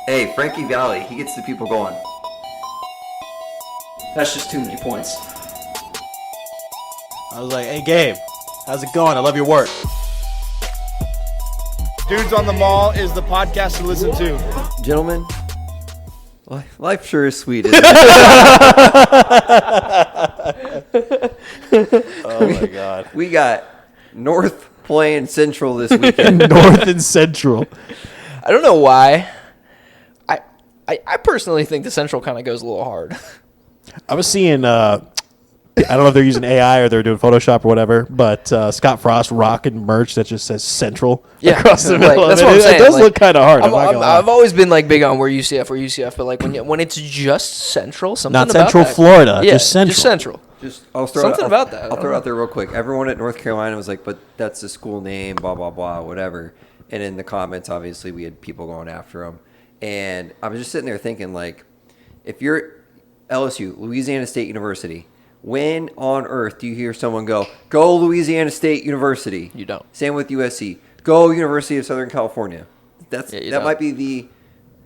Hey, Frankie Valli, he gets the people going. That's just too many points. I was like, hey, Gabe, how's it going? I love your work. Dudes on the Mall is the podcast to listen to. Gentlemen, life sure is sweet, isn't it? Oh, my God. We got North playing Central this weekend. North and Central. I don't know why. I personally think the Central kind of goes a little hard. I was seeing, I don't know if they're using AI or they're doing Photoshop or whatever, but Scott Frost rocking merch that just says Central across the middle of that's it. what I'm saying. It does look kind of hard. I've always been like big on where UCF, but like when it's just Central, something Not about Central that. Florida, Yeah, just Central. Just Central. I'll throw Something about that. I'll throw it out there real quick. Everyone at North Carolina was like, but that's the school name, blah, blah, blah, whatever. And in the comments, obviously, we had people going after them. And I was just sitting there thinking, like, if you're LSU, Louisiana State University, when on earth do you hear someone go Louisiana State University? You don't. Same with USC. Go University of Southern California. That don't. might be the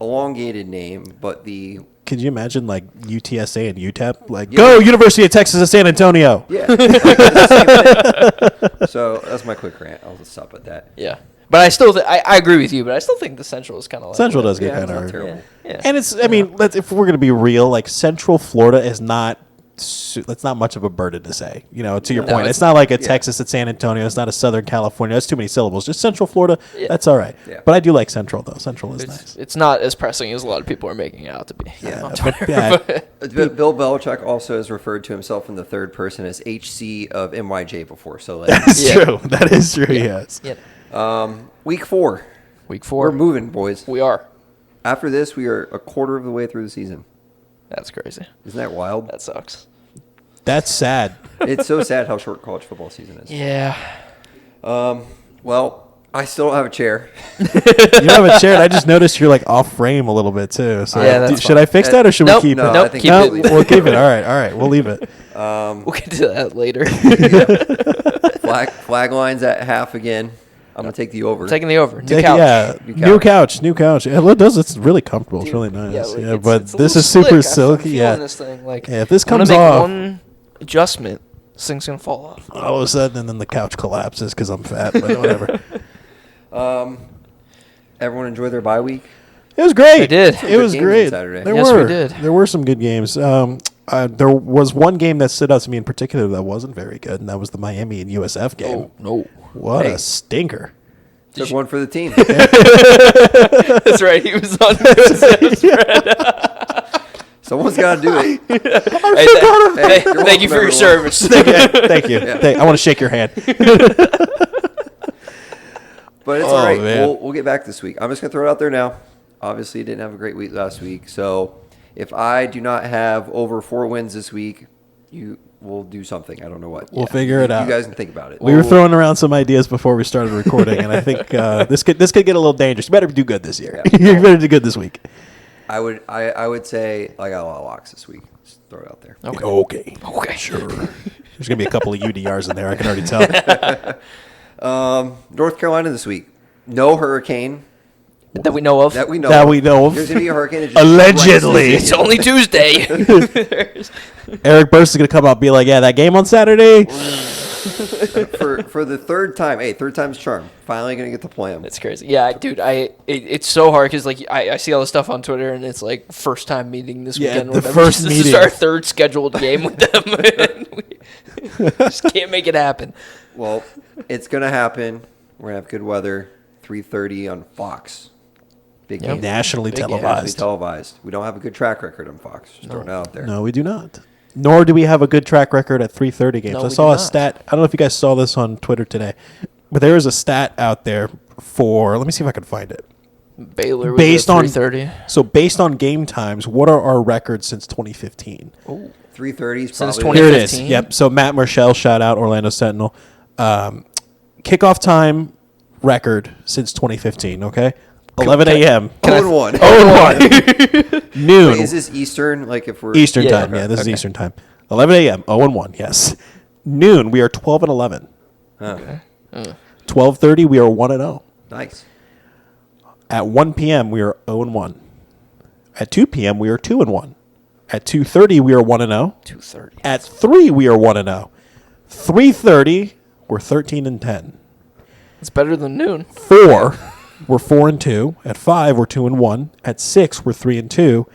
elongated name, but the... Could you imagine, like, UTSA and UTEP? Like, go University of Texas at San Antonio. Yeah. So that's my quick rant. I'll just stop at that. Yeah. But I still, I agree with you. But I still think the Central is kind of like Central does get Yeah, kind it's of not hard. terrible. Yeah. And it's, I mean, if we're going to be real, like, Central Florida is not, that's not much of a burden to say. You know, to your point, it's not like a Texas at San Antonio. It's not a Southern California. That's too many syllables. Just Central Florida, that's all right. Yeah. But I do like Central, though. Central is nice. It's not as pressing as a lot of people are making it out to be. Yeah. On Twitter. Bill Belichick also has referred to himself in the third person as HC of MYJ before. So like, That's true. That is true, yes. Yeah. week 4. Week 4. We're moving, boys. We are. After this, we are a quarter of the way through the season. That's crazy. Isn't that wild? That sucks. That's sad. It's so sad how short college football season is. Yeah. Well, I still don't have a chair. You don't have a chair. And I just noticed you're like off frame a little bit too. So Yeah, that's should I fix that or should Nope, we keep no, it? I think keep it. We'll keep it. All right. We'll leave it. We'll get to that later. Flag lines at half again. I'm gonna take the over. Taking the over. New Take- couch. Yeah, new couch. Yeah, it does. It's really comfortable. It's really nice. like, Yeah, it's but a this little is super slick. I'm silky. feeling Yeah. This thing. Like, Yeah, if this I'm gonna comes make off- one adjustment, this thing's gonna fall off. All of a sudden, and then the couch collapses because I'm fat. But whatever. Everyone enjoy their bye week. It was great. They did. It was Good games great. on Saturday. There Yes, we were. did. There were some good games. There was one game that stood out to me in particular that wasn't very good, and that was the Miami and USF game. Oh no. What Hey. a stinker! Took one for the team. That's right. He was on the Someone's got to do it. Thank you for your everyone. service. Thank you. I want to shake your hand. But it's all right. man. We'll get back this week. I'm just going to throw it out there now. Obviously, didn't have a great week last week. So if I do not have over 4 wins this week, you will do something. I don't know what. We'll figure it out. You guys can think about it. We were throwing around some ideas before we started recording, and I think this could get a little dangerous. You better do good this year. Yeah. You better do good this week. I would say I got a lot of locks this week. Just throw it out there. Okay. Sure. There's gonna be a couple of UDRs in there. I can already tell. North Carolina this week. No hurricane That we know of. that we know. That of. we know of. There's gonna be a hurricane. that just Allegedly. strikes It's only Tuesday. Eric Burst is gonna come out and be like, "Yeah, that game on Saturday." for the third time. Hey, third time's charm. Finally gonna get to play them. It's crazy. Yeah, dude. It's so hard because like I see all the stuff on Twitter and it's like first time meeting this Yeah, weekend. Or the whatever. first This is meeting. our third scheduled game with them. And we just can't make it happen. Well, it's gonna happen. We're gonna have good weather. 3:30 on Fox. Big game. Nationally Big game. televised. Televised. We don't have a good track record on Fox. Just throwing it out there. No, we do not. Nor do we have a good track record at 3:30 games. No, I we saw do a not. stat. I don't know if you guys saw this on Twitter today, but there is a stat out there for. Let me see if I can find it. Baylor was Based at on 3:30. So based on game times, what are our records since 2015? 3:30 is Since probably. Here it is. 2015? Yep. So Matt Marshall, shout out Orlando Sentinel. Kickoff time record since 2015. Okay, 11 a.m. 0-1. 0-1. Noon. Wait, is this Eastern? Like if we're Eastern Yeah, time. okay, Yeah, this is okay. Eastern time. 11 a.m. 0-1. Yes. Noon. We are 12-11. Huh. 12:30. We are 1-0. Nice. At 1 p.m. we are 0-1. At 2 p.m., we are 2-1. At 2:30, we are 1-0. 2:30. At 3, we are 1-0. 3:30, we're 13-10. It's better than noon. 4, we're 4-2. At 5, we're 2-1. At 6, we're 3-2.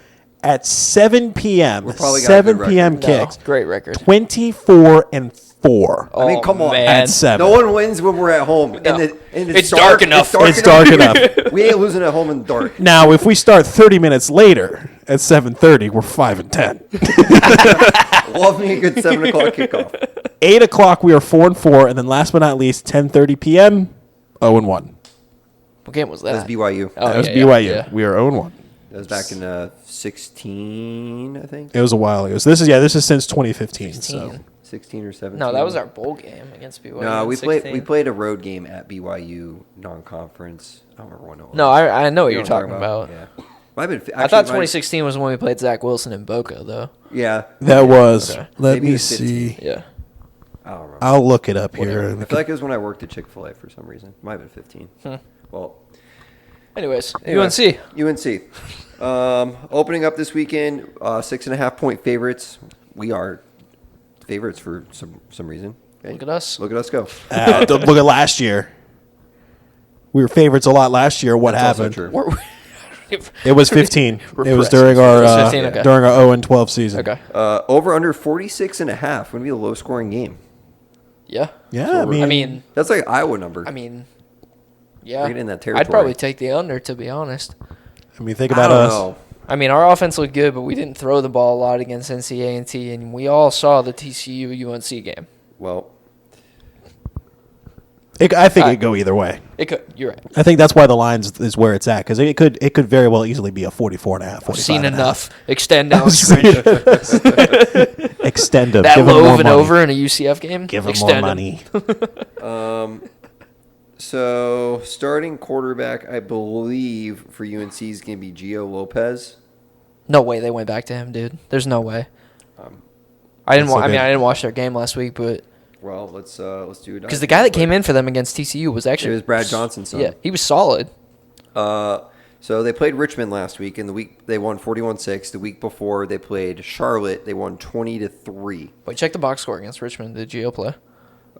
At 7 p.m., We're probably got a 7 good p.m. record. kicks, Great record. 24-4. I mean, come on. man. At 7. No one wins when we're at home. No. And It's dark enough. It's dark enough. We ain't losing at home in the dark. Now, if we start 30 minutes later at 7:30, we're 5-10. Love me a good 7 o'clock kickoff. 8 o'clock, we are 4-4, and then last but not least, 10:30 p.m. 0-1. What game was that? That was BYU. Oh, That was yeah, BYU. yeah. We are 0-1. That was back in 16, I think. It was a while ago. So this is since 2015. So 16. 16 or 17. No, that was our bowl game against BYU. No, in we 16. played a road game at BYU non-conference. I don't remember when it was. No, I know what You you're know what I'm talking about. Yeah. Might have been, I thought 2016 was when we played Zach Wilson in Boca, though. Yeah. that was. Okay. Let Maybe it me was 15. see. Yeah. I don't remember. I'll look it up Whatever. here. I feel like it was when I worked at Chick-fil-A for some reason. Might have been 15. Well, Anyways, anyway, UNC. UNC. Opening up this weekend, 6.5 point favorites. We are favorites for some reason. Okay. Look at us. Look at us go. Look at last year. We were favorites a lot last year. What That's also happened? true. It was 15. It was Repressed. during our It was 15, okay. during our 0-12 season. Okay. Over under 46.5 would be a low scoring game. Yeah. Yeah, I mean, That's like Iowa number. yeah. We're getting in that I'd territory. probably take the under, to be honest. I mean, think I about don't us. know. I mean, our offense looked good, but we didn't throw the ball a lot against NC and we all saw the TCU UNC game. Well, I think it could go either way. It could. You're right. I think that's why the lines is where it's at because it could very well easily be a 44.5. I've seen 45.5. enough. Extend down stretch. Extend them. That Give them low more of an money. over in a UCF game. Give them Extend more 'em. money. so starting quarterback, I believe for UNC is going to be Gio Lopez. No way they went back to him, dude. There's no way. I didn't. that's so I mean, good. I didn't watch their game last week, but Well, let's do it because the guy that came in for them against TCU was actually It was Brad Johnson's son. Yeah, he was solid. So they played Richmond last week. In the week they won 41-6. The week before they played Charlotte. They won 20-3. Wait, check the box score against Richmond. Did Gio play?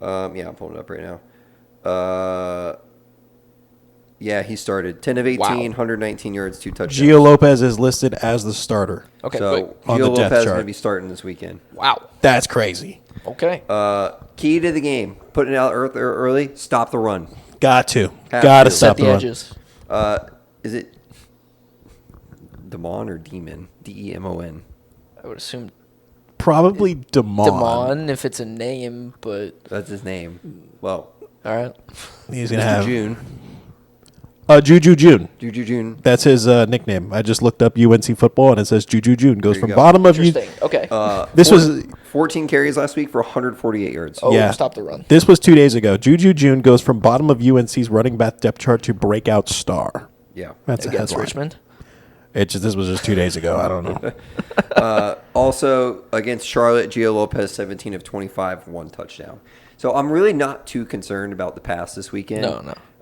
Yeah, I'm pulling it up right now. Yeah, he started 10 of 18, Wow. 119 yards, 2 touchdowns. Gio Lopez is listed as the starter. Okay. So wait. On Gio the depth Lopez is chart. going to be starting this weekend. Wow. That's crazy. Okay. Key to the game: putting it out early. Stop the run. Got to. Have Got to to. stop Set the the run. edges. Is it Demon or Demon? DEMON. I would assume Probably Damon. Damon if it's a name, but That's his name. Well, all right. He's going to Mr. have June. Juju June. Juju June. That's his nickname. I just looked up UNC football and it says Juju June. Goes There you from go. bottom of you. Interesting. Okay. This was 14 carries last week for 148 yards. oh, yeah. stop the run. This was 2 days ago. Juju June goes from bottom of UNC's running back depth chart to breakout star. Yeah. That's a Against headline. Richmond. This was just 2 days ago. I don't know. Also, against Charlotte, Gio Lopez, 17 of 25, 1 touchdown. So I'm really not too concerned about the pass this weekend.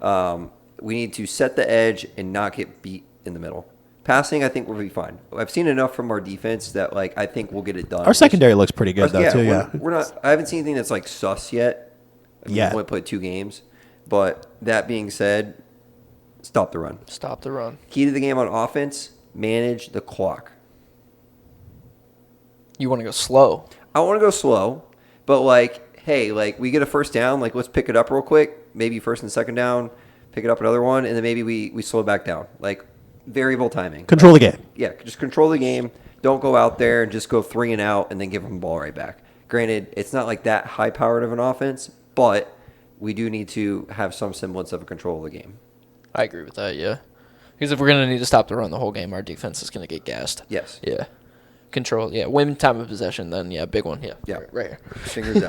No. We need to set the edge and not get beat in the middle. Passing, I think, will be fine. I've seen enough from our defense that, like, I think we'll get it done. Our secondary looks pretty good, though, too. we're, Yeah. we're not. I haven't seen anything that's like sus yet. I mean, Yeah. We've only played 2 games, but that being said, stop the run. Stop the run. Key to the game on offense: manage the clock. You want to go slow. I want to go slow, but like, hey, like we get a first down, like let's pick it up real quick. Maybe first and second down, pick it up another one, and then maybe we slow back down. Like variable timing. Control the game. Yeah, just control the game. Don't go out there and just go 3 and out and then give them the ball right back. Granted, it's not like that high powered of an offense, but we do need to have some semblance of a control of the game. I agree with that, yeah. Because if we're going to need to stop the run the whole game, our defense is going to get gassed. Yes. Yeah. Control, yeah. Win time of possession, then, yeah, big one. Yeah. Yeah. Right here. Fingers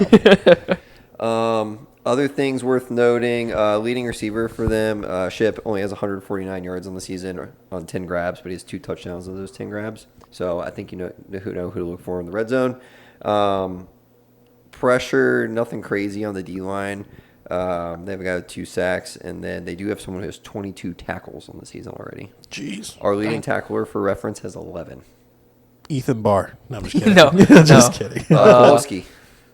out. Other things worth noting, leading receiver for them, Ship only has 149 yards on the season on 10 grabs, but he has 2 touchdowns on those 10 grabs. So I think you know who to look for in the red zone. Pressure, nothing crazy on the D-line. They have a guy with 2 sacks, and then they do have someone who has 22 tackles on the season already. Jeez. Our leading tackler, for reference, has 11. Ethan Barr. No, I'm just kidding. No, just no. kidding. Klowski.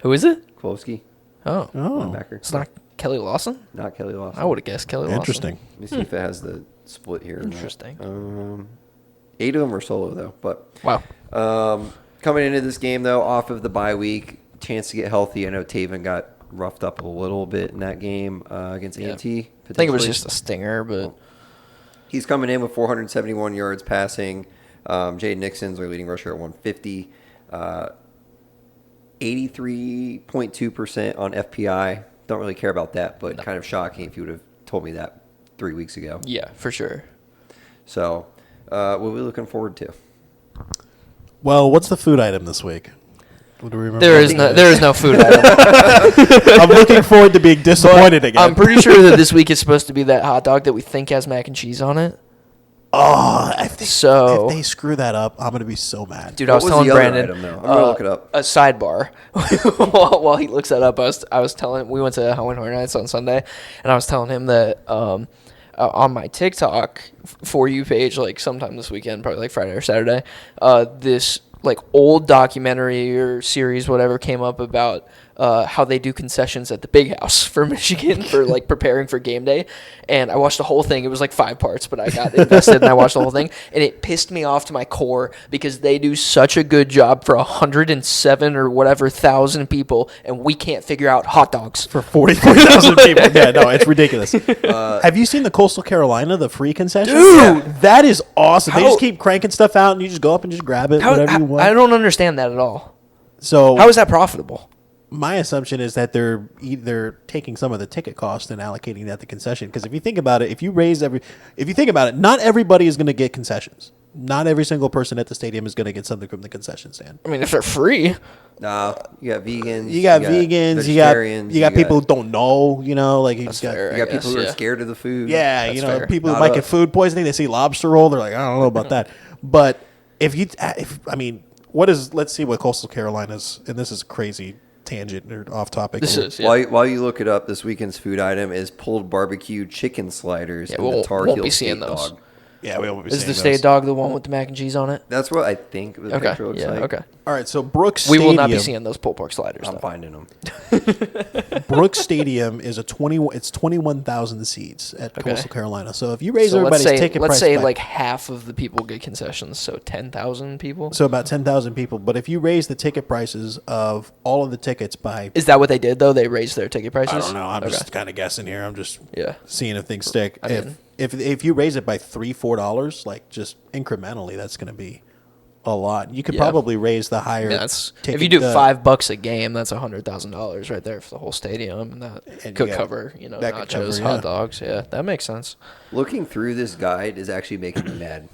Who is it? Klowski. Oh, Linebacker. it's not Kelly Lawson. Not Kelly Lawson. I would have guessed Kelly Lawson. Interesting. Let me see if it has the split here. Interesting. 8 of them are solo, though. But Wow. coming into this game, though, off of the bye week, chance to get healthy. I know Taven got roughed up a little bit in that game against A&T. I think it was just a stinger, but he's coming in with 471 yards passing. Jay Nixon's our leading rusher at 150. 83.2% on FPI. Don't really care about that, but kind of shocking if you would have told me that 3 weeks ago. yeah, for sure. So, what are we looking forward to? Well, what's the food item this week? What do we remember? There is no food item. I'm looking forward to being disappointed again. I'm pretty sure that this week is supposed to be that hot dog that we think has mac and cheese on it. Oh, if they So- if they screw that up, I'm gonna be so mad. Dude, I was What was telling the other Brandon. item, though? I'm gonna look it up. A sidebar. while he looks that up, I was telling him we went to Halloween Horror Nights on Sunday, and I was telling him that on my TikTok For You page, like sometime this weekend, probably like Friday or Saturday, this like old documentary or series, whatever, came up about how they do concessions at the Big House for Michigan for like preparing for game day. And I watched the whole thing. It was like 5 parts, but I got invested and I watched the whole thing. And it pissed me off to my core because they do such a good job for 107 or whatever thousand people, and we can't figure out hot dogs. For 44,000 people. Yeah, no, it's ridiculous. Have you seen the Coastal Carolina, the free concession? Dude! That is awesome. They How- just keep cranking stuff out, and you just go up and just grab it, whatever you want. I don't understand that at all. So How is that profitable? my assumption is that they're either taking some of the ticket cost and allocating that to concession. Because if you think about it, if you think about it, not everybody is going to get concessions. Not every single person at the stadium is going to get something from the concession stand. I mean, if they're free. Nah, you got vegans. You got vegans. vegetarians, You got people who don't know. You know, like you That's got, fair. You got I guess, people who are yeah. scared of the food. yeah, That's you know, fair. people who Not might us. get food poisoning. They see lobster roll. They're like, I don't know about that. But let's see what Coastal Carolina's, and this is a crazy tangent or off topic. This here. is, yeah. While you look it up, this weekend's food item is pulled barbecue chicken sliders Yeah, and we the won't- Tar won't Heel be seeing steak those. dog. Yeah, we won't be Is seeing the those. state dog the one with the mac and cheese on it? That's what I think the Okay. picture looks Yeah. like. Okay. All right, so Brooks We Stadium. will not be seeing those pulled pork sliders. I'm though. finding them. Brooks Stadium is it's 21,000 seats at Okay. Coastal Carolina. So if you raise So everybody's ticket let's price say by- like half of the people get concessions, so 10,000 people. so about 10,000 people, but if you raise the ticket prices of all of the tickets by Is that what they did though? They raised their ticket prices. I don't know. I'm Okay. just kind of guessing here. I'm just Yeah. seeing if things stick. I mean- If you raise it by $3-4, like just incrementally, that's going to be a lot. You could Yeah. probably raise the higher. Yeah, that's if ticket- you do the- $5 a game, that's $100,000 right there for the whole stadium, and that And could you got- cover that could nachos, cover, hot yeah. dogs. Yeah, that makes sense. Looking through this guide is actually making me mad.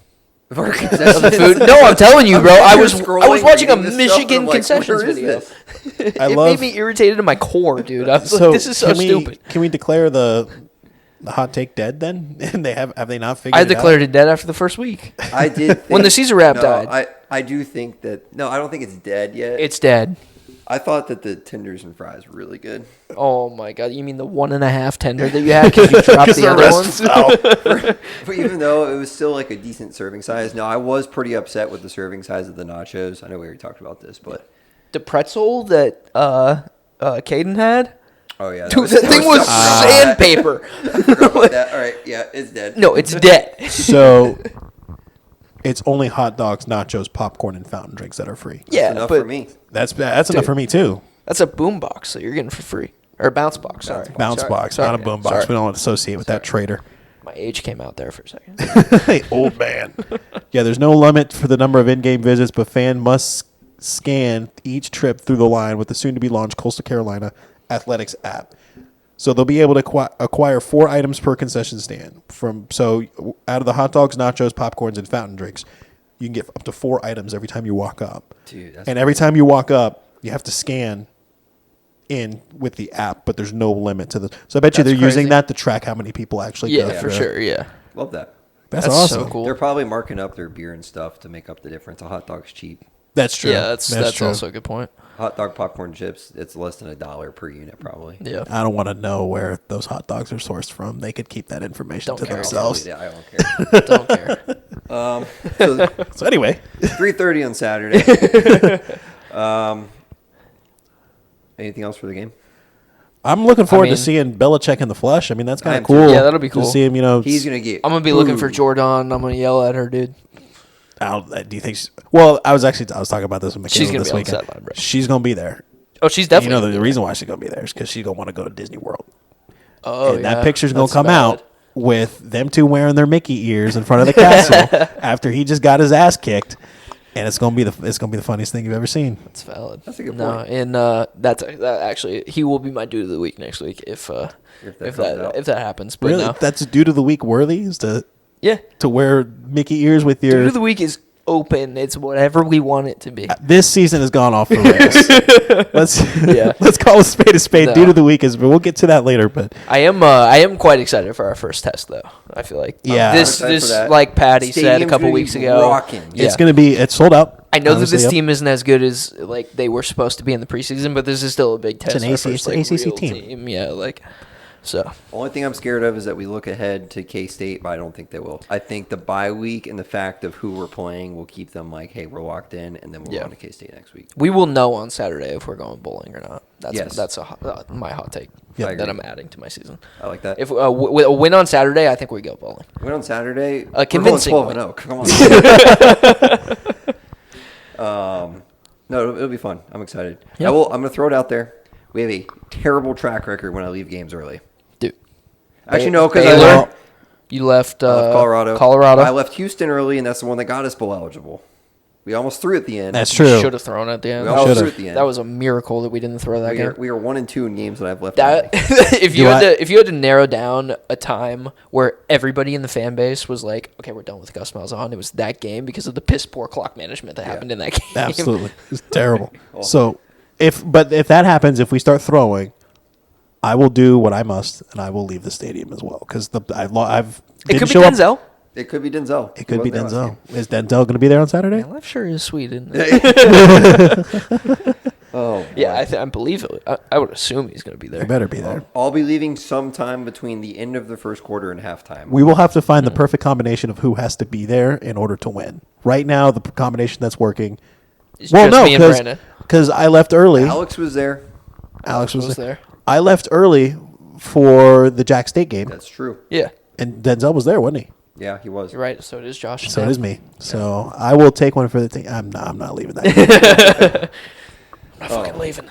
Of our Of the concessions. food? No, I'm telling you, bro. I was Scrolling, watching a reading this stuff, and Michigan I'm like, concessions where is video. this? I It love- made me irritated in my core, dude. I was So like, this is so can we, stupid. Can we declare the hot take dead then? And they have they not figured I it out? declared it dead after the first week. I did. When the think- Caesar wrap no, died. I do think that. No, I don't think it's dead yet. It's dead. I thought that the tenders and fries were really good. Oh my god! You mean the 1.5 tender that you had because you dropped the other ones? But even though it was still like a decent serving size, no, I was pretty upset with the serving size of the nachos. I know we already talked about this, but The pretzel that Caden had, oh yeah, dude, that thing was sandpaper. I forgot about that. All right, yeah, it's dead. No, it's dead. So it's only hot dogs, nachos, popcorn, and fountain drinks that are free. Yeah, enough but for me. That's enough for me too. that's a boom box that you're getting for free, or a bounce box. Sorry, Bounce Sorry. box, Sorry. not a boom box. Sorry. We don't associate with that traitor. My age came out there for a second. Hey, old man. Yeah, there's no limit for the number of in-game visits, but fan must scan each trip through the line with the soon-to-be-launched Coastal Carolina Athletics app. So they'll be able to acquire 4 items per concession stand. So out of the hot dogs, nachos, popcorns, and fountain drinks, you can get up to 4 items every time you walk up. Dude, that's And every time you walk up, you have to scan in with the app, but there's no limit to the. So I bet you That's they're using crazy. that to track how many people actually go Yeah, for through. sure. Yeah, love that. That's so awesome. cool. They're probably marking up their beer and stuff to make up the difference. A hot dog's cheap. That's true. Yeah, that's true. also a good point. Hot dog, popcorn, chips. It's less than $1 per unit, probably. Yeah. I don't want to know where those hot dogs are sourced from. They could keep that information Don't to care. themselves. Yeah, I don't care. Don't care. So So anyway, 3:30 on Saturday. Anything else for the game? I'm looking forward mean- to seeing Belichick in the flesh. I mean, that's kind I of am too. cool. Yeah, that'll be cool. To see him, He's gonna get. I'm gonna be looking for booed. Jordan. I'm gonna yell at her, dude. Do you think? Well, I was talking about this with Michaela She's gonna this be on the weekend. sideline, bro. She's gonna be there. Oh, she's definitely. The reason why she's gonna be there is because she's gonna want to go to Disney World. Oh, And yeah. that picture's gonna That's come valid. out with them two wearing their Mickey ears in front of the castle after he just got his ass kicked, and it's gonna be the funniest thing you've ever seen. That's valid. That's a good no, point. and that actually he will be my dude of the week next week if that if comes out. that happens. But Really, no. that's dude of the week worthy is to Yeah, wear Mickey ears with your. dude of the week is open. It's whatever we want it to be. This season has gone off the rails. Let's call a spade a spade. No. Dude of the week is, but we'll get to that later. But I am quite excited for our first test though. I feel like Yeah. this I'm excited for that. like Patty said a Stadium's couple gonna be weeks ago. rocking. Yeah. it's sold out. I know that Honestly, this yep. team isn't as good as like they were supposed to be in the preseason, but this is still a big test. an our AC first, it's an like, ACC real team. Yeah, like so. Only thing I'm scared of is that we look ahead to K-State, but I don't think they will. I think the bye week and the fact of who we're playing will keep them like, hey, we're locked in, and then we'll Yeah. go on to K-State next week. We will know on Saturday if we're going bowling or not. Yes. That's my hot take I that agree. I'm adding to my season. I like that. If with a win on Saturday, I think we go bowling. Win on Saturday. A convincing we're win. going 12-0. Come on. No, it'll be fun. I'm excited. Yeah. I'm going to throw it out there. We have a terrible track record when I leave games early. Dude, Actually, no, because Baylor? I left you left Colorado. Colorado. I left Houston early, and that's the one that got us bowl eligible. We almost threw at the end. That's true. Should have thrown at the end. We almost Should've. threw at the end. That was a miracle that we didn't throw that game. We are 1-2 in games that I've left. That early. if you had to narrow down a time where everybody in the fan base was like, okay, we're done with Gus Malzahn, it was that game because of the piss poor clock management that happened in that game. Absolutely, it's terrible. So if that happens, if we start throwing, I will do what I must, and I will leave the stadium as well because I've It didn't could be show up. Denzel. It could be Denzel. It could be He wasn't there last Denzel. Is Denzel going to be there on Saturday? Life sure is sweet, isn't game. it? Oh, Yeah, I believe it. I would assume he's going to be there. He better be there. I'll be leaving sometime between the end of the first quarter and halftime. We will have to find the perfect combination of who has to be there in order to win. Right now, the combination that's working. It's just me and Brandon. because I left early. Alex was there. Alex was was there. there. I left early for the Jack State game, That's true. Yeah, and Denzel was there, wasn't he? Yeah, he was. you're right. So it is Josh. So it is me. So I will take one for the team. I'm not leaving that. I'm not fucking leaving.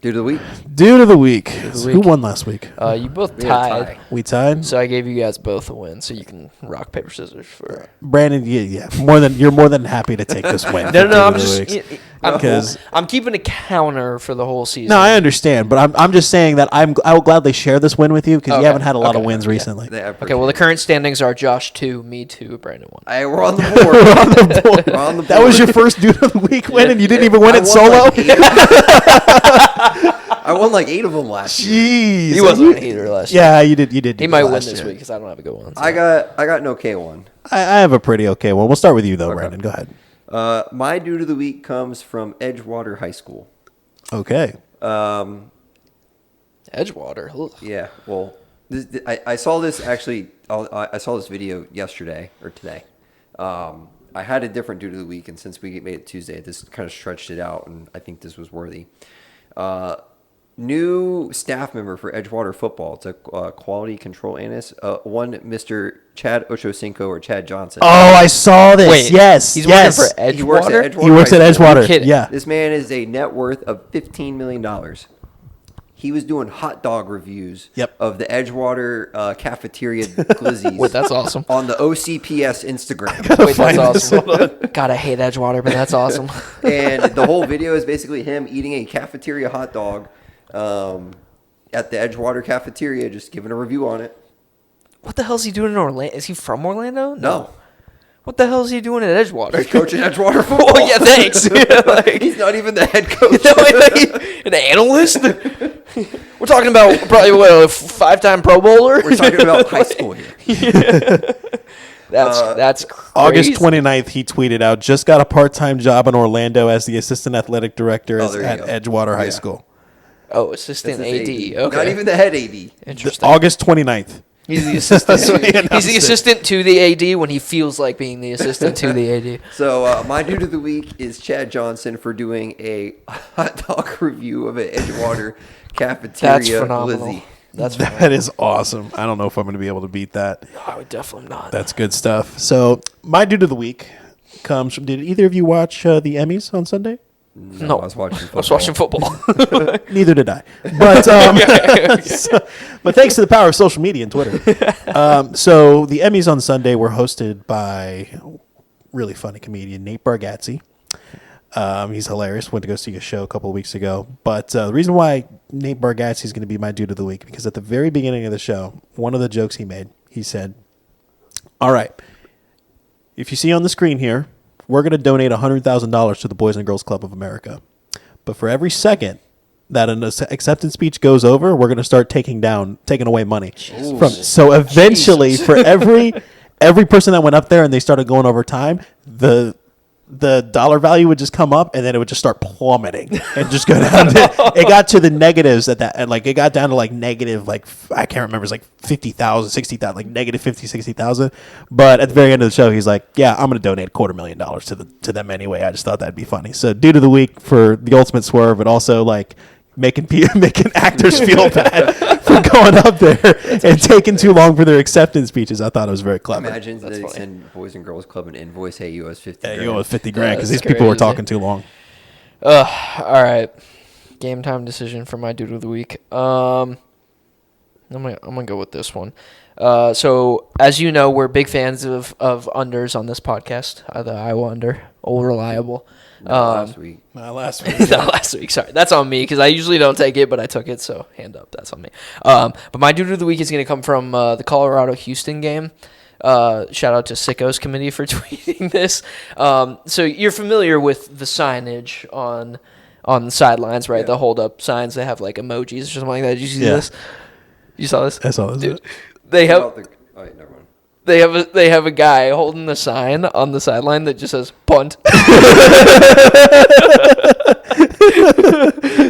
Dude of the week. Dude of the week. of the Who week. won last week? You both We had a tied. tie. We tied. So I gave you guys both a win, so you can rock paper scissors for. Brandon, yeah. You're more than happy to take this win. No, for no, Dude I'm of the just. Weeks. I'm, Because- I'm keeping a counter for the whole season. No, I understand, but I'm just saying that I will gladly share this win with you because Okay, you haven't had a lot of okay, wins yeah. recently. Okay, well the current standings are Josh 2, me 2, Brandon 1. We're on the board. We're on the board. We're on the board. That was your first Dude of the Week win, and you didn't even win I it won solo. like 8 I won like 8 of them last year. Jeez, He wasn't a hater last year. Yeah, you did. You did. He do might good win last this year. week because I don't have a good one. so. I got an okay one. I have a pretty okay one. We'll start with you though, Brandon. Go ahead. My dude of the week comes from Edgewater High School. Okay. Edgewater. Ugh. Yeah, well, I saw this actually. I saw this video yesterday or today. I had a different dude of the week, and since we made it Tuesday, this kind of stretched it out, and I think this was worthy. New staff member for Edgewater football. It's a quality control analyst. One Mr. Chad Ochocinco or Chad Johnson. Oh, I saw this. Wait, yes, he's yes. working for Edgewater. He works at Edgewater. He works at High School. Edgewater. You're kidding. Yeah. This man is a net worth of $15 million. He was doing hot dog reviews Yep. of the Edgewater cafeteria glizzies. Wait, that's awesome. On the OCPS Instagram. Wait, that's awesome. God, I hate Edgewater, but that's awesome. And the whole video is basically him eating a cafeteria hot dog at the Edgewater cafeteria, just giving a review on it. What the hell is he doing in Orlando? Is he from Orlando? No. What the hell is he doing at Edgewater? He's coaching Edgewater football. Oh, yeah, thanks. Like, He's not even the head coach. an analyst? We're talking about probably, what, a 5-time Pro Bowler? We're talking about high school here. That's crazy. August 29th, he tweeted out, just got a part-time job in Orlando as the assistant athletic director at Edgewater High School. Oh, assistant That's AD. his Okay. Not even the head AD. Interesting. August 29th. He's the assistant. That's what he He's the announced it. assistant to the AD when he feels like being the assistant to the AD. So my dude of the week is Chad Johnson for doing a hot dog review of an Edgewater cafeteria. That's phenomenal. Lizzie. That is awesome. I don't know if I'm going to be able to beat that. No, I would definitely not. That's good stuff. So my dude of the week comes from. Did either of you watch the Emmys on Sunday? No, I was watching football. I was watching football. Neither did I. But but thanks to the power of social media and Twitter. So the Emmys on Sunday were hosted by really funny comedian Nate Bargatze. He's hilarious. Went to go see a show a couple of weeks ago. But the reason why Nate Bargatze is going to be my dude of the week, because at the very beginning of the show, one of the jokes he made, he said, all right, if you see on the screen here, we're going to donate $100,000 to the Boys and Girls Club of America. But for every second that an acceptance speech goes over, we're going to start taking away money. So eventually, for every person that went up there and they started going over time, the dollar value would just come up and then it would just start plummeting and just go down. It got to the negatives it got down to like negative, like I can't remember, it's like 50,000, 60,000, like negative 50, 60,000. But at the very end of the show, he's like, yeah, I'm going to donate $250,000 to them anyway. I just thought that'd be funny. So dude of the week for the ultimate swerve, but also like making actors feel bad for going up there and taking too long for their acceptance speeches. I thought it was very clever. Imagine they send Boys and Girls Club an invoice. Hey, you owe us 50. Yeah, grand. you owe us $50,000 because these That's people were crazy. talking too long. All right. Game time decision for my dude of the week. I'm gonna go with this one. So as you know, we're big fans of unders on this podcast. The Iowa under, old reliable. Last week. Last week. Not last week. Sorry, that's on me because I usually don't take it, but I took it. So hand up, that's on me. But my dude of the week is going to come from the Colorado-Houston game. Shout out to Sickos Committee for tweeting this. So you're familiar with the signage on the sidelines, right? Yeah. The hold up signs. They have like emojis or something like that. Did you see Yeah. this? You saw this? I saw this. Dude, they have. Oh, wait, never mind. They have a guy holding the sign on the sideline that just says punt.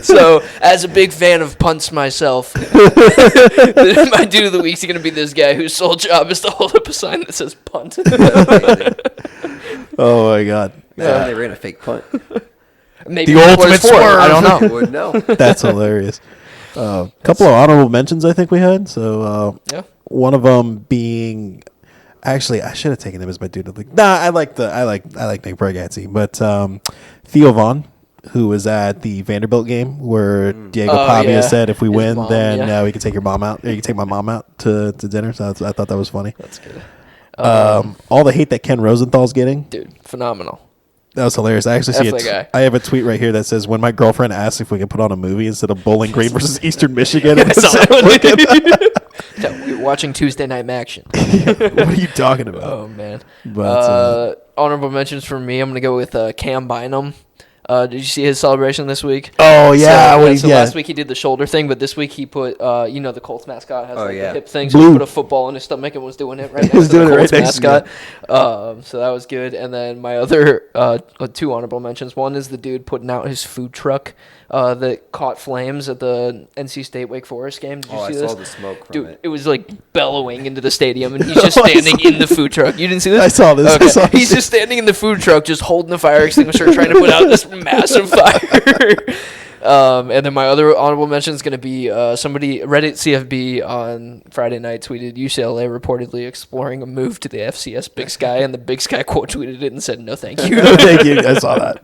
So, as a big fan of punts myself, my dude of the week is going to be this guy whose sole job is to hold up a sign that says punt. Oh my God. Man, they ran a fake punt. Maybe The that's what ultimate it's for. I swerve. don't know. Would know. That's hilarious. A couple of honorable mentions I think we had. So Yeah. one of them being, actually I should have taken him as my dude of the week. Nah, I like Nick Bargatze, but Theo Vaughn, who was at the Vanderbilt game where Diego Pavia yeah. said, if we His win, mom, then yeah. we can take your mom out. Or you can take my mom out to dinner. So I thought that was funny. That's good. All the hate that Ken Rosenthal's getting. Dude, phenomenal. That was hilarious. I actually see F that guy. I have a tweet right here that says, when my girlfriend asks if we can put on a movie instead of Bowling Green versus Eastern Michigan. I saw that one. So, we were watching Tuesday Night Action. What are you talking about? Oh, man. But, Honorable mentions for me. I'm going to go with Cam Bynum. Did you see his celebration this week? Oh, yeah. So last week he did the shoulder thing, but this week he put, the Colts mascot has yeah. the hip thing, so Blue. he put a football in his stomach and was doing it right next was to the doing it Colts right next to mascot. So that was good. And then my other two honorable mentions. One is the dude putting out his food truck that caught flames at the NC State Wake Forest game. Did you I see this? saw the smoke from Dude, it. it was like bellowing into the stadium, and he's just standing in the food truck. You didn't see this? I saw this. Okay. I saw He's this. just standing in the food truck, just holding the fire extinguisher, trying to put out this massive fire. And then my other honorable mention is going to be somebody, Reddit CFB on Friday night tweeted UCLA reportedly exploring a move to the FCS Big Sky, and the Big Sky quote tweeted it and said, no thank you. Thank you. I saw that.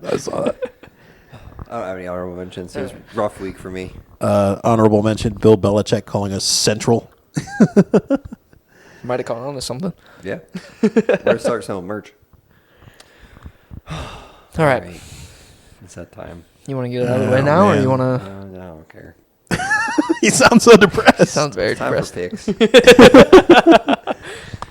I don't have any honorable mentions. It was a rough week for me. Honorable mention, Bill Belichick calling us Central. Might have caught on to something. Yeah. We're start selling merch. All right. It's that time. You want to get it out of the way now, or man. you want to? No, I don't care. He sounds so depressed. Sounds very Time depressed. for picks.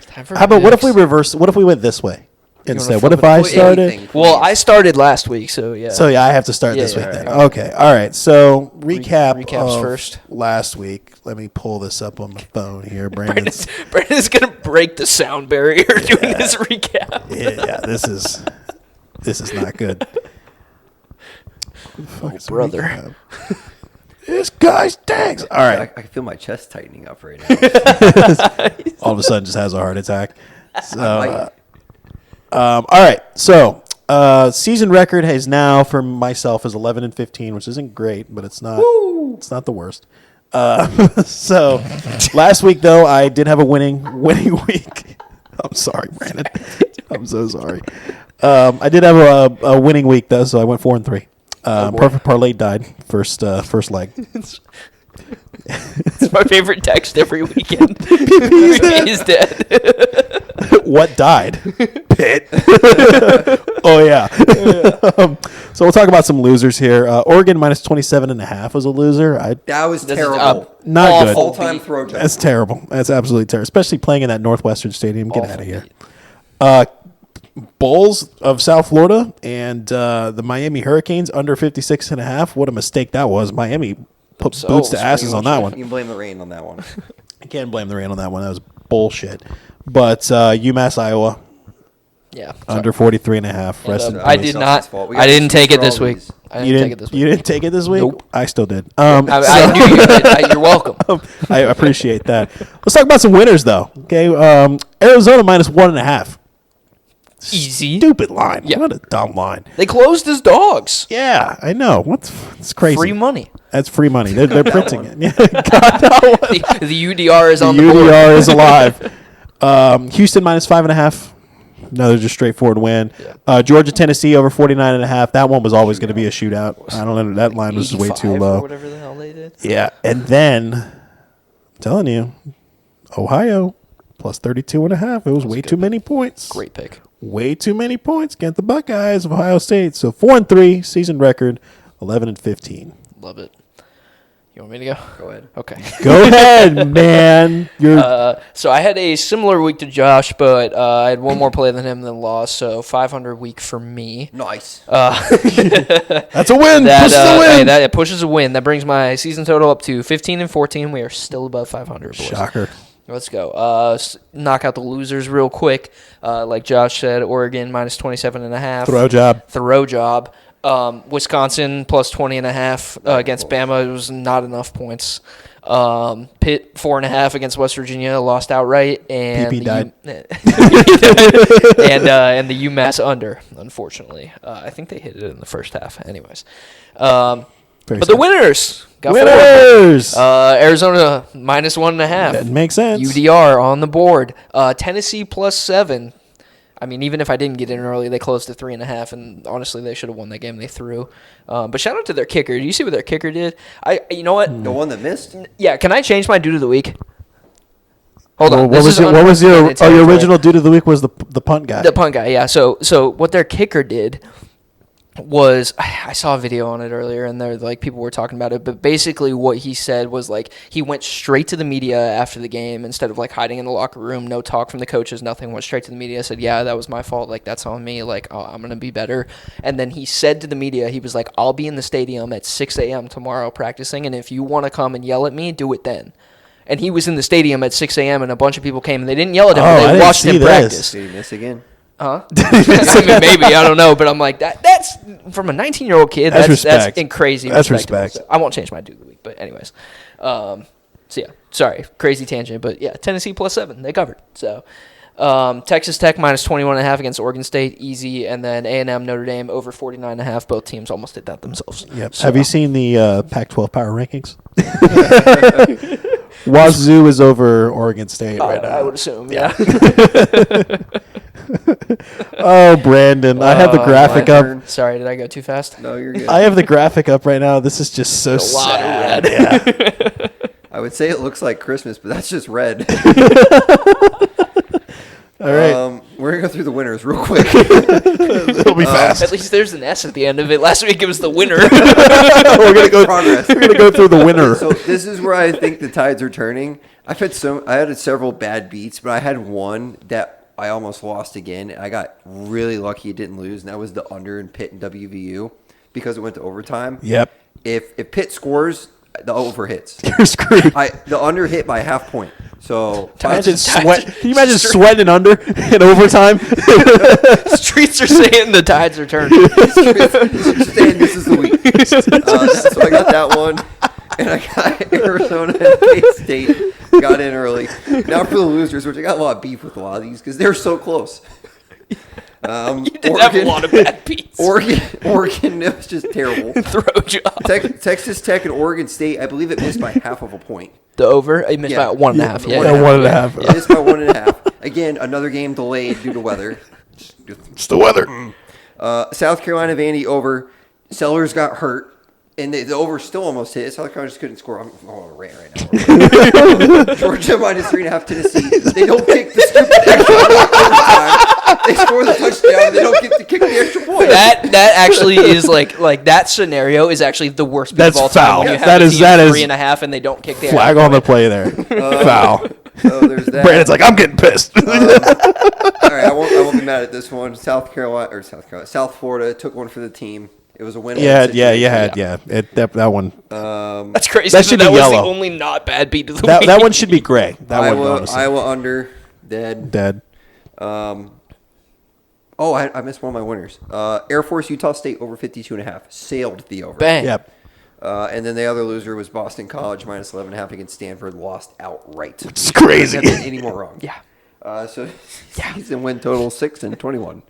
Time for How about what if we picks. reverse? What if we went this way? instead. What if I started? Anything, Well, please. I started last week, so yeah. So yeah, I have to start Yeah, this week yeah, then. right. Okay, all right. So recaps of first. last week. Let me pull this up on my phone here. Brandon's. Brandon's gonna break the sound barrier doing his recap. Yeah, this is not good. Brother. Recap? This guy stinks. All I right. can feel my chest tightening up right now. All of a sudden, just has a heart attack. So, Might- all right. So, season record is now for myself is 11-15, which isn't great, but it's not. It's not the worst. So, last week though, I did have a winning week. I'm sorry, Brandon. I'm so sorry. I did have a winning week though, so I went 4-3. Perfect parlay died first leg. It's my favorite text every weekend. He's dead. What died? Pitt. Oh yeah. So we'll talk about some losers here. Oregon minus 27.5 was a loser. that was This is terrible. Not Awful. good. All-time throw job. That's terrible. That's absolutely terrible, especially playing in that Northwestern Stadium. Get Awful out of here. Bulls of South Florida and the Miami Hurricanes under 56.5. What a mistake that was. Miami put boots Themselves, to asses on that You one. can blame the rain on that one. I can't blame the rain on that one. That was bullshit. But UMass Iowa Yeah. under 43.5. Rest in I peace. did It's not. his fault. We got I didn't excuse take it for this all week. these. I You didn't take it this week. You didn't take it this week? Nope. I still did. I knew you did. You're welcome. I appreciate that. Let's talk about some winners, though. Okay, Arizona minus 1.5. Easy. Stupid line. Yeah. What a dumb line. They closed his dogs. Yeah, I know. It's crazy. Free money. That's free money. They're printing it. Yeah. The UDR is on the board. UDR is alive. Houston minus 5.5. Another just straightforward win. Yeah. Georgia, Tennessee over 49.5. That one was always going to be a shootout. I don't know. That line was way too 85 low. Or whatever the hell they did. Yeah, and then I'm telling you, Ohio plus 32.5. It was way too many points. Great pick. Way too many points against the Buckeyes of Ohio State. So 4-3 season record, 11-15. Love it. You want me to go? Go ahead. Okay. Go ahead, man. You're So I had a similar week to Josh, but I had one more play than him, then lost. So 500 week for me. Nice. that's a win. That, Pushes a win. Hey, that it pushes a win. That brings my season total up to 15-14. We are still above 500. Boys. Shocker. Let's go. Knock out the losers real quick. Like Josh said, Oregon minus 27.5. Throw job. Wisconsin plus 20.5 against Bama. It was not enough points. Pitt 4.5 against West Virginia, lost outright, and PP died. and the UMass under. Unfortunately, I think they hit it in the first half. Anyways, but the winners got Winners. Arizona minus 1.5. That makes sense. UDR on the board. Tennessee plus 7. I mean, even if I didn't get in early, they closed to 3.5, and honestly, they should have won that game. They threw. But shout out to their kicker. Do you see what their kicker did? You know what? The one that missed? Yeah, can I change my dude of the week? Hold on. What was your original dude of the week was the punt guy. The punt guy, yeah. So what their kicker did was, I saw a video on it earlier, and there like people were talking about it, but basically what he said was like he went straight to the media after the game instead of like hiding in the locker room, no talk from the coaches, nothing, went straight to the media, said, yeah, that was my fault, like that's on me, like I'm gonna be better. And then he said to the media, he was like, I'll be in the stadium at 6 a.m. tomorrow practicing, and if you want to come and yell at me, do it then. And he was in the stadium at 6 a.m. and a bunch of people came and they didn't yell at him, but they watched him practice. Did he miss again? Huh? I mean, maybe, I don't know, but I'm like, that's from a 19-year-old kid. That's That's respect. crazy. That's respectable. respect. So I won't change my dude of the week, but anyways. So yeah, sorry, crazy tangent, but yeah, Tennessee plus 7, they covered. So Texas Tech minus 21.5 against Oregon State, easy, and then A&M Notre Dame over 49.5. Both teams almost did that themselves. Yep. So, Have you seen the Pac-12 power rankings? Wazoo is over Oregon State right now. I would assume, yeah. Oh, Brandon, I have the graphic my up. turn. Sorry, did I go too fast? No, you're good. I have the graphic up right now. This is just so A lot of sad. red. Yeah. I would say it looks like Christmas, but that's just red. All right. We're going to go through the winners real quick. It'll be fast. At least there's an S at the end of it. Last week it was the winner. We're gonna go. Progress. We're gonna go through the winner. So this is where I think the tides are turning. I had several bad beats, but I had one that I almost lost again. I got really lucky it didn't lose, and that was the under in Pitt and WVU because it went to overtime. Yep. If Pitt scores, the over hits. You're screwed. The under hit by half point. So Imagine can you imagine sweating under in overtime? Streets are saying the tides are turning. saying this is the week. So I got that one, and I got Arizona and K-State. Got in early. Now for the losers, which I got a lot of beef with a lot of these because they're so close. You did have a lot of bad beats. Oregon, it was just terrible. Throw job. Texas Tech and Oregon State, I believe it missed by half of a point. The over? It missed by 1.5. Yeah, 1.5. It missed by 1.5. Again, another game delayed due to weather. It's the weather. South Carolina Vandy over. Sellers got hurt. And the over still almost hit. South Carolina just couldn't score. I'm on a rant right now. Georgia minus 3.5 Tennessee. They don't kick the stupid extra point overtime. They score the touchdown. They don't get to kick the extra point. That actually is like that scenario is actually the worst beat of all time. Foul. When you have That a is- team that is 3.5 and they don't kick the Flag extra on the point. play there. Foul. So there's that. Brandon's like, I'm getting pissed. All right, I won't be mad at this one. South Florida took one for the team. It was a win. Yeah. That one. That's crazy. That should that be was yellow. the only not bad beat of the That week. that one should be gray. That one, honestly. Iowa under dead. Dead. I missed one of my winners. Air Force Utah State over 52.5 sailed the over. Bang. Yep. And then the other loser was Boston College minus 11.5 against Stanford, lost outright. It's crazy. Couldn't have been any more wrong. Yeah. So season win total 6-21.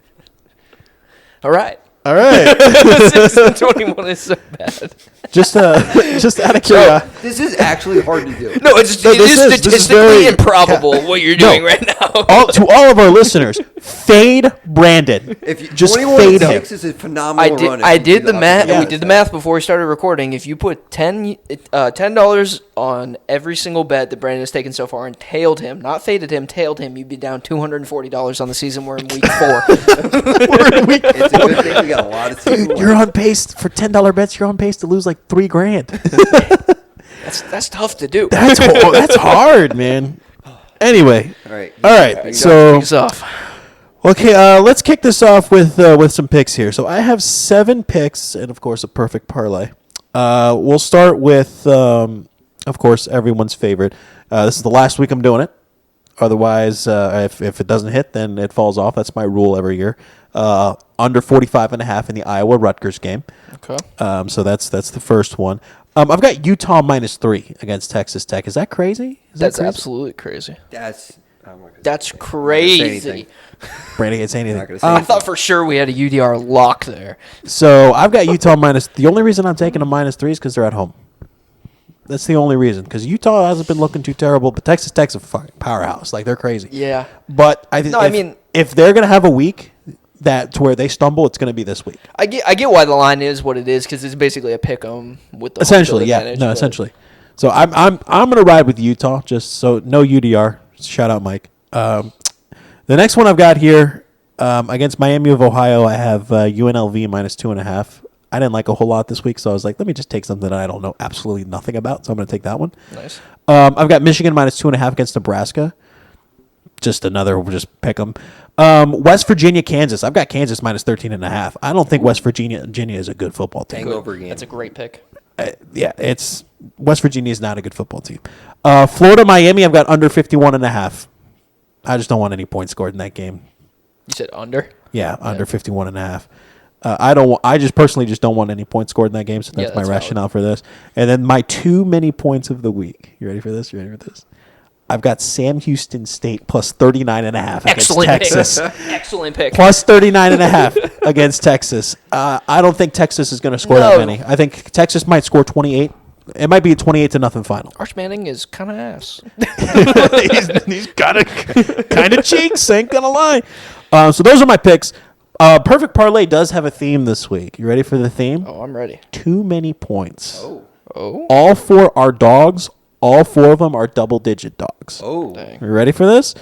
All right. All right. 6-21 is so bad. just out of curiosity. This is actually hard to do. No, it this is is statistically very- improbable what you're doing right now. To all of our listeners, fade Brandon. If you, Just 21 fade him. 6 is a phenomenal run. I did the math. Yeah. We did the math before we started recording. If you put $10 on every single bet that Brandon has taken so far and tailed him, not faded him, tailed him, you'd be down $240 on the season. We're in week 4. It's a good thing we got a lot of season You're on pace for $10 bets. You're on pace to lose like $3,000. That's tough to do. That's hard, man. Anyway, All right. so Thanks off. okay, let's kick this off with some picks here. So I have 7 picks and of course a perfect parlay. We'll start with, of course, everyone's favorite. This is the last week I'm doing it. Otherwise, if it doesn't hit, then it falls off. That's my rule every year. Under 45.5 in the Iowa Rutgers game. Okay. So that's the first one. I've got Utah minus 3 against Texas Tech. Is that crazy? That's absolutely crazy. That's I'm not gonna That's say crazy. anything. Brandon can't say I'm not anything. gonna say I anything. thought for sure we had a UDR lock there. So I've got Utah minus. The only reason I'm taking a minus 3 is because they're at home. That's the only reason. Because Utah hasn't been looking too terrible, but Texas Tech's a fucking powerhouse. Like, they're crazy. Yeah. But I think if they're gonna have a week that to where they stumble, it's gonna be this week. I get why the line is what it is because it's basically a pick 'em with the Essentially, home yeah. field advantage, No, but- essentially. So I'm gonna ride with Utah. Just so no UDR. Shout out, Mike. The next one I've got here against Miami of Ohio, I have UNLV minus 2.5. I didn't like a whole lot this week, so I was like, let me just take something that I don't know absolutely nothing about. So I'm going to take that one. Nice. I've got Michigan minus 2.5 against Nebraska. Just pick them. West Virginia, Kansas. I've got Kansas minus 13.5. I don't think West Virginia is a good football team. Hangover game. That's a great pick. It's West Virginia is not a good football team. Florida, Miami. I've got under 51.5. I just don't want any points scored in that game. You said under? Yeah, under 51.5. I just personally just don't want any points scored in that game, so that's my that's rationale for this. And then my too many points of the week. You ready for this? I've got Sam Houston State plus 39.5 against Texas. Excellent pick. Plus 39.5 against Texas. I don't think Texas is going to score that many. I think Texas might score 28. It might be a 28-0 final. Arch Manning is kind of ass. he's got a kind of cheeks, ain't gonna lie. So those are my picks. Perfect Parlay does have a theme this week. You ready for the theme? Oh, I'm ready. Too many points. Oh. All 4 are dogs. All 4 of them are double-digit dogs. Oh, Dang. You ready for this?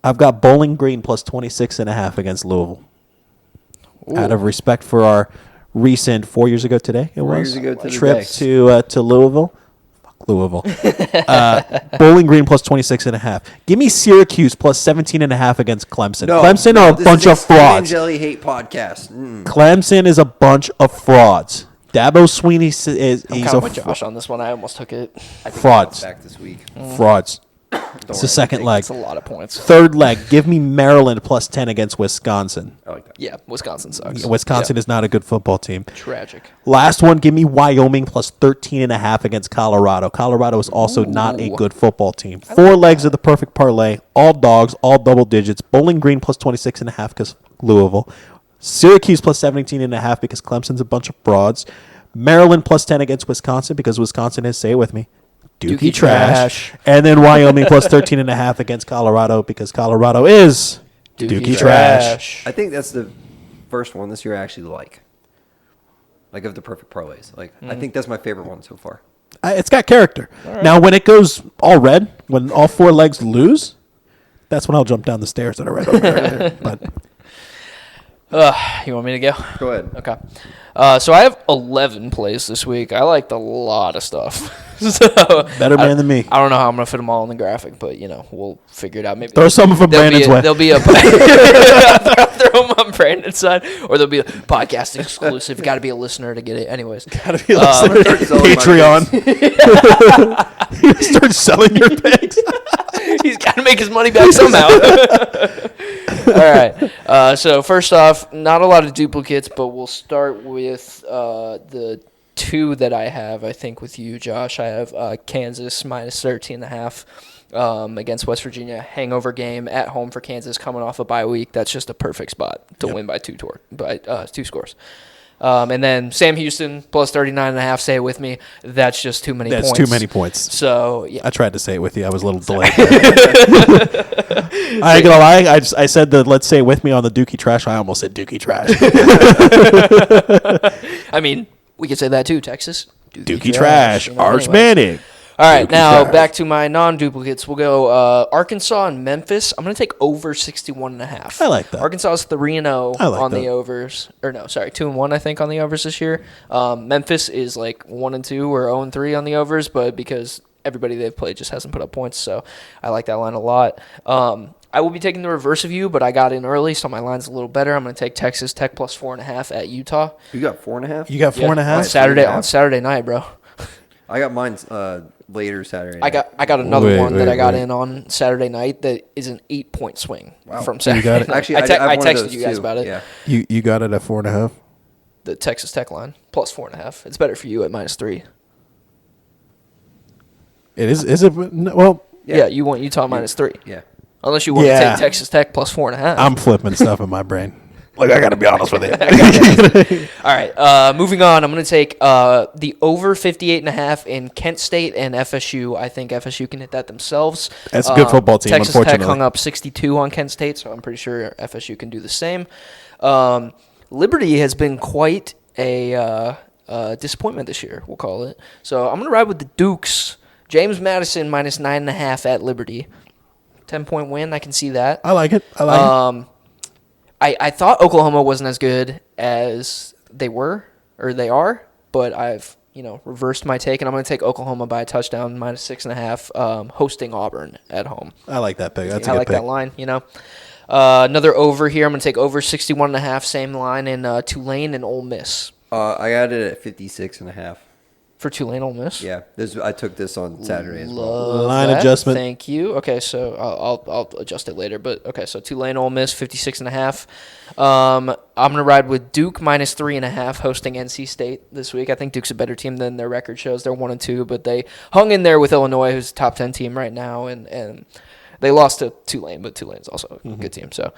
I've got Bowling Green plus 26.5 against Louisville. Out of respect for our recent 4 years ago today, it 4 was years ago to the trip day. to Louisville. Louisville. Bowling Green plus 26.5. Give me Syracuse plus 17.5 against Clemson. Clemson are a bunch of frauds. Jelly hate podcast. Clemson is a bunch of frauds. Dabo Sweeney is I'm kind of with Josh on this one. I almost took it. I think frauds. Back this week. Frauds. Don't It's the worry, second leg. That's a lot of points. Third leg. Give me Maryland plus 10 against Wisconsin. I like that. Yeah, Wisconsin sucks. Wisconsin is not a good football team. Tragic. Last one, give me Wyoming plus 13.5 against Colorado. Colorado is also not a good football team. Four legs of the perfect parlay. All dogs, all double digits. Bowling Green plus 26.5 because Louisville. Syracuse plus 17.5 because Clemson's a bunch of frauds. Maryland plus 10 against Wisconsin because Wisconsin is, say it with me, Dookie trash. And then Wyoming plus 13.5 against Colorado because Colorado is Dookie trash. I think that's the first one this year I actually like. Like of the perfect parlays. Like I think that's my favorite one so far. It's got character. Now, when it goes all red, when all four legs lose, that's when I'll jump down the stairs that are right over there. But You want me to go? Go ahead. Okay. So I have 11 plays this week. I liked a lot of stuff. So better man than me. I don't know how I'm going to fit them all in the graphic, but, we'll figure it out. Maybe Throw some of them Brandon's way. There'll be a throw them on Brandon's side, or there'll be a podcast exclusive. Got to be a listener to get it. Anyways. Gotta be listening to Patreon. Start selling your pigs. He's got to make his money back somehow. All right. So first off, not a lot of duplicates, but we'll start with the two that I have, I think, with you, Josh. I have Kansas minus 13.5 against West Virginia. Hangover game at home for Kansas coming off a bye week. That's just a perfect spot to win by two scores. And then Sam Houston plus 39.5. Say it with me. That's just too many points. That's too many points. So, yeah. I tried to say it with you. I was a little delayed. I ain't gonna lie. I said the let's say it with me on the Dookie trash. I almost said Dookie trash. I mean, we could say that too, Texas. Dookie trash. Arch Anyways. Manning. All right, Dookie now trash. back to my non-duplicates. We'll go Arkansas and Memphis. I'm going to take over 61.5. I like that. Arkansas is 3-0 I like on that. the overs. Or no, sorry, 2-1 I think on the overs this year. Memphis is like 1-2 or 0-3 on the overs, but because everybody they've played just hasn't put up points, so I like that line a lot. I will be taking the reverse of you, but I got in early, so my line's a little better. I'm going to take Texas Tech plus 4.5 at Utah. You got 4.5? You got 4.5. On Saturday night, bro. I got mine later Saturday. I got another one that I got wait. in on Saturday night that is an 8-point swing from You Saturday. got it? night. Actually, I have one of texted those you guys too. about it. Yeah. You got it at 4.5. The Texas Tech line plus 4.5. It's better for you at -3. It is. Is it? Well, Yeah, you want Utah -3. Yeah. Unless you want to Yeah. take Texas Tech plus 4.5. I'm flipping stuff in my brain. Like I got to be honest with you. All right, moving on. I'm going to take the over 58.5 in Kent State and FSU. I think FSU can hit that themselves. That's a good football team, Texas unfortunately. Tech hung up 62 on Kent State, so I'm pretty sure FSU can do the same. Liberty has been quite a disappointment this year, we'll call it. So I'm going to ride with the Dukes. James Madison minus 9.5 at Liberty. 10-point win. I can see that. I like it. I like it. I thought Oklahoma wasn't as good as they were or they are, but I've reversed my take, and I'm going to take Oklahoma by a touchdown minus 6.5, hosting Auburn at home. I like that pick. That's a I good like pick. that line. Another over here. I'm going to take over 61.5, same line in Tulane and Ole Miss. I got it at 56.5. For Tulane, Ole Miss. Yeah. I took this on Saturday as well. Love Line that. adjustment. Thank you. Okay, so I'll adjust it later. But okay, so Tulane, Ole Miss, 56.5. I'm gonna ride with Duke minus 3.5, hosting NC State this week. I think Duke's a better team than their record shows. They're 1-2, but they hung in there with Illinois, who's a top 10 team right now, and they lost to Tulane, but Tulane's also a good team. So.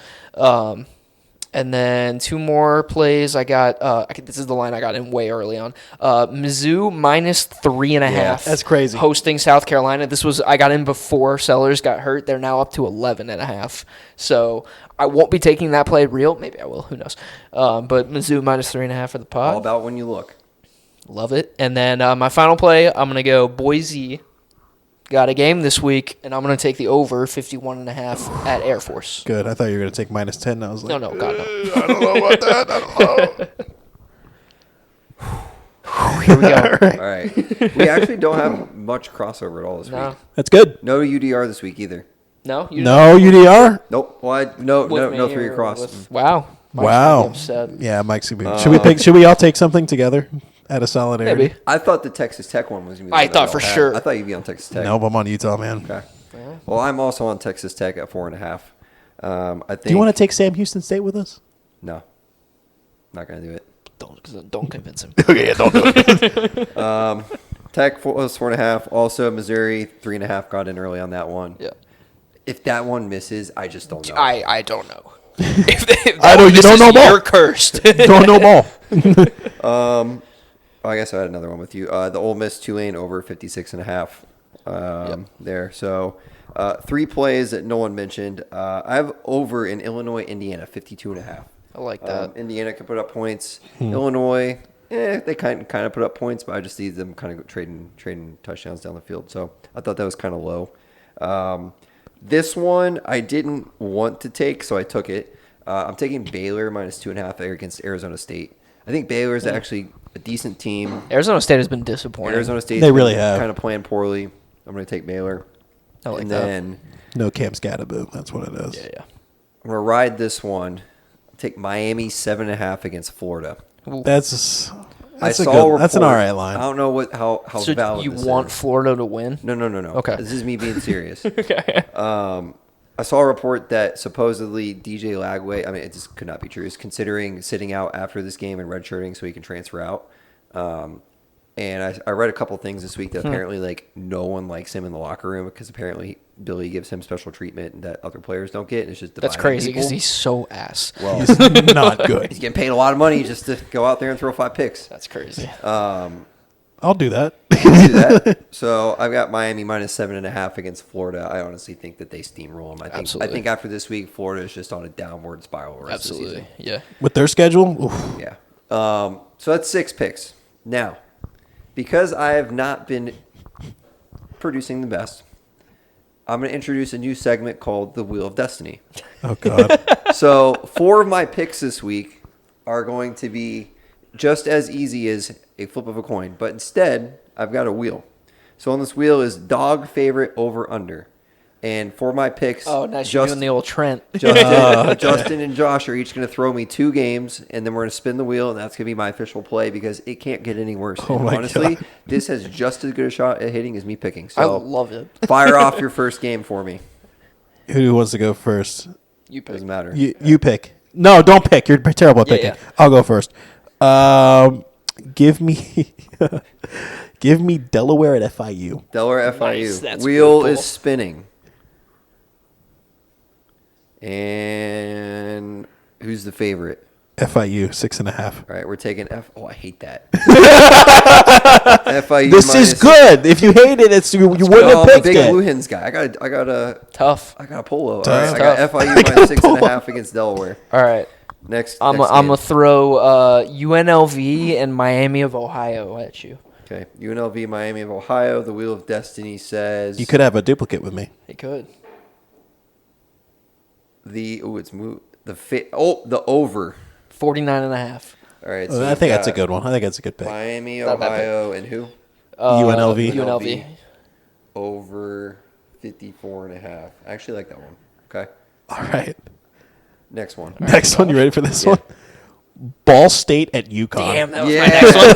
And then two more plays. I got. This is the line I got in way early on. Mizzou minus 3.5. Yeah, that's crazy. Hosting South Carolina. I got in before Sellers got hurt. They're now up to 11.5. So I won't be taking that play real. Maybe I will. Who knows? But Mizzou minus 3.5 for the pot. All about when you look. Love it. And then my final play. I'm gonna go Boise. Got a game this week, and I'm going to take the over 51.5 at Air Force. Good. I thought you were going to take minus 10. I was like, No, God, no. I don't know about that. I don't know. Here we go. All right. We actually don't have much crossover at all this No. week. That's good. No UDR this week either. No? You No UDR. Nope. Well, no with me three or across. Wow. Mike's Wow. gonna be upset. Yeah, Mike's gonna be. Should we all take something together out of solidarity? Maybe. I thought the Texas Tech one was going to be. I the one thought that for we all had. sure. I thought you'd be on Texas Tech. Nope, I'm on Utah, man. Okay. Well, I'm also on Texas Tech at 4.5. I think. Do you want to take Sam Houston State with us? No. Not going to do it. Don't convince him. Okay, yeah, don't do it. Tech was 4.5. Also, Missouri 3.5 got in early on that one. Yeah. If that one misses, I just don't know. I don't know. if I know you don't know ball. You're cursed. Don't know ball. I guess I had another one with you. The Ole Miss Tulane over 56.5 there. So 3 plays that no one mentioned. I have over in Illinois, Indiana, 52.5. I like that. Indiana can put up points. Illinois, they kind of put up points, but I just see them kind of trading touchdowns down the field. So I thought that was kind of low. This one I didn't want to take, so I took it. I'm taking Baylor minus 2.5 against Arizona State. I think Baylor is actually a decent team. Arizona State has been disappointing. Arizona State, They really have. kind of playing poorly. I'm going to take Baylor. I like and that. then No Cam Scatterboom. That's what it is. Yeah. I'm going to ride this one. Take Miami 7.5 against Florida. That's I a saw a good. report. That's an alright I line. don't know how So valid you this want is. Florida to win? No. Okay. This is me being serious. Okay. I saw a report that supposedly DJ Lagway, I mean, it just could not be true, is considering sitting out after this game and redshirting so he can transfer out. And I read a couple things this week that apparently, like, no one likes him in the locker room because apparently Billy gives him special treatment that other players don't get. And it's just That's dividing crazy because people. he's so ass. Well, He's not good. he's getting paid a lot of money just to go out there and throw 5 picks. That's crazy. I'll do that. Do that. So I've got Miami minus 7.5 against Florida. I honestly think that they steamroll them. I Absolutely. think after this week, Florida is just on a downward spiral. The rest Of the Absolutely. season. Yeah. With their schedule, oof. Yeah. So that's 6 picks. Now, because I have not been producing the best, I'm going to introduce a new segment called the Wheel of Destiny. Oh God. So 4 of my picks this week are going to be just as easy as a flip of a coin, but instead I've got a wheel. So on this wheel is dog favorite over under. And for my picks, Oh, nice. You're doing the old Trent. Justin and Josh are each going to throw me 2 games, and then we're going to spin the wheel, and that's going to be my official play because it can't get any worse. Oh And my honestly, God. this has just as good a shot at hitting as me picking. I So love it. fire off your first game for me. Who wants to go first? You pick. Doesn't matter. You pick. No, don't pick. You're terrible at Yeah, picking. yeah. I'll go first. Give me Delaware at FIU. Delaware FIU. Nice, that's Wheel brutal. is spinning. And who's the favorite? FIU 6.5. All right, we're taking Oh, I hate that. FIU. This is good. If you hate it, you wouldn't have I'm a picked big it. Blue Hens guy. I got a Tough. polo. All Tough. right, I got FIU minus 6.5 against Delaware. All right. Next. I'm next going game. to throw UNLV and Miami of Ohio at you. Okay, UNLV, Miami of Ohio. The Wheel of Destiny says You could have a duplicate with me. He could. the over. 49.5. All right, I think that's a good one. I think that's a good pick. Miami, Not a bad Ohio, and who? UNLV. UNLV. Over 54.5. I actually like that one. Okay, All right. next one. Next one. You ready for this Yeah. one? Ball State at UConn. Damn, that was Yeah. my next one.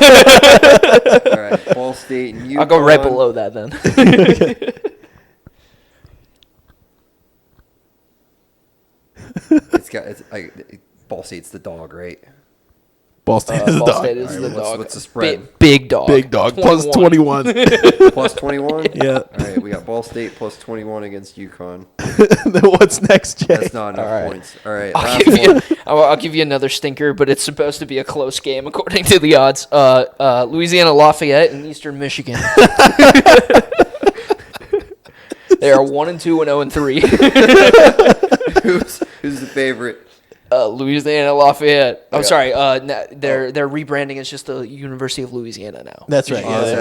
All right, Ball State and UConn. I'll go right below that then. Ball State's the dog, right? Ball State is the Ball dog. State is All the right, dog. what's the spread? Big dog. Big dog. Plus 21. Plus 21? Yeah. All right, we got Ball State plus 21 against UConn. Then what's next, Jay? That's not enough All right. points. All right, I'll last give, one. I'll give you another stinker, but it's supposed to be a close game according to the odds. Louisiana Lafayette and Eastern Michigan. They are 1-2 and 0-3. Who's the favorite? Louisiana Lafayette. I'm Yeah. sorry. They're rebranding. It's just the University of Louisiana now. That's right. Oh, Yeah, so yeah.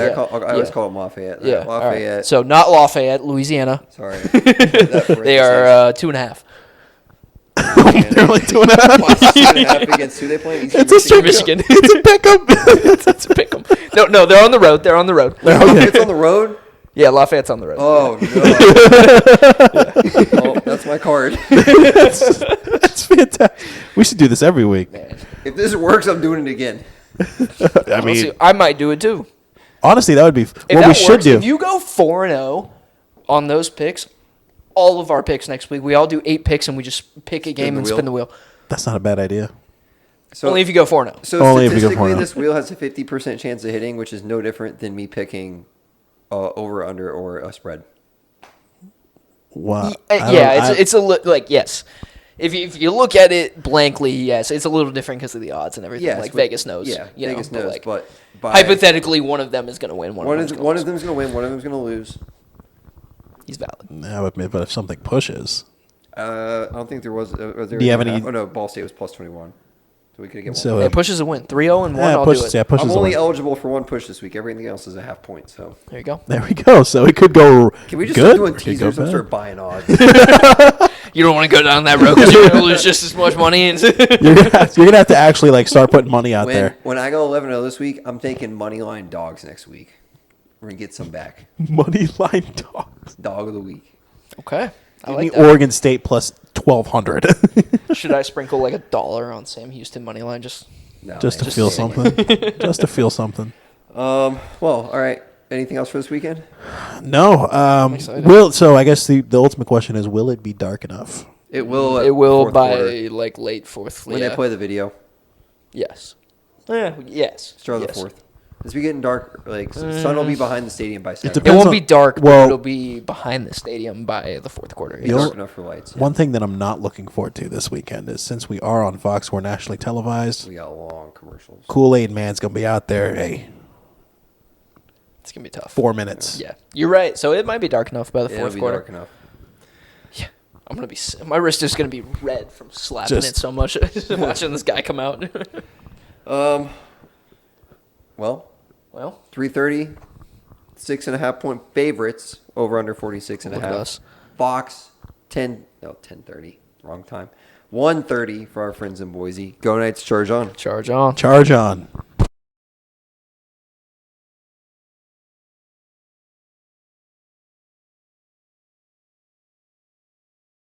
I always Yeah. call them Lafayette. Yeah. Right, all right. Lafayette. So not Lafayette, Louisiana. Sorry. They are 2.5. They're like 2.5. Plus 2.5 against who they play? Eastern It's a Michigan? Michigan. It's a pickup. That's a pick 'em. No, they're on the road. They're on the road. It's on the road. Yeah, Lafayette's on the road. Oh no! Oh, that's my card. That's fantastic. We should do this every week. Man. If this works, I'm doing it again. I mean, I might do it too. honestly, that would be If what that we should works, do. If you go 4-0 on those picks, all of our picks next week, we all do 8 picks and we just pick a game the and wheel. spin the wheel. That's not a bad idea. So, Only if you go 4-0. so Only if you go statistically, 4-0. this wheel has a 50% chance of hitting, which is no different than me picking over, under, or a spread. Wow. Yes. If you look at it blankly, yes, it's a little different because of the odds and everything. Yes, like but- Vegas knows. Yeah, you Vegas know, knows. But by hypothetically, one of them is going to win. one of them's going to win. One of them's going to lose. He's valid. Yeah, but if something pushes, I don't think there was. Do you have any- Oh no, Ball State was plus 21, so we could get one. So, Yeah, pushes a win. 3-0 and 1. yeah, I'll pushes. do it. Yeah, pushes. I'm the only win. eligible for one push this week. Everything else is a half point. So There you go. There we go. So it could go. can we just good, start doing or it could go teasers and bad. start buying odds? You don't want to go down that road because you're going to lose just as much money. You're gonna have to actually like start putting money out there. When I go 11-0 this week, I'm taking money line dogs next week. We're gonna get some back. Money line dogs. Dog of the week. Okay. I Give like me that. Oregon State plus 1,200 Should I sprinkle like $1 on Sam Houston money line? Just No, just to man, feel kidding. something. Just to feel something. Well, all right. Anything else for this weekend? No. excited. So I guess the ultimate question is, will it be dark enough? It will. it will fourth by quarter, like late fourth. when yeah. they play the video. Yes. Yes. Start of the Yes. fourth. As we getting dark, like sun will be behind the stadium by 7. It depends won't on- be dark, well- but it'll be behind the stadium by the fourth quarter. Be You'll- dark enough for lights. Yeah. One thing that I'm not looking forward to this weekend is, since we are on Fox, we're nationally televised. We got long commercials. Kool-Aid Man's gonna be out there. Hey, It's gonna be tough. 4 minutes. Yeah, you're right. So it might be dark enough by the Yeah, it'll fourth be quarter. dark enough. Yeah, I'm gonna be. My wrist is gonna be red from slapping Just- it so much. Watching this guy come out. Well, Well, 3:30, 6.5 point favorites over under 46.5. Look at us. Fox 10:30, wrong time. 1:30 for our friends in Boise. Go Knights, charge on. charge on. Charge on.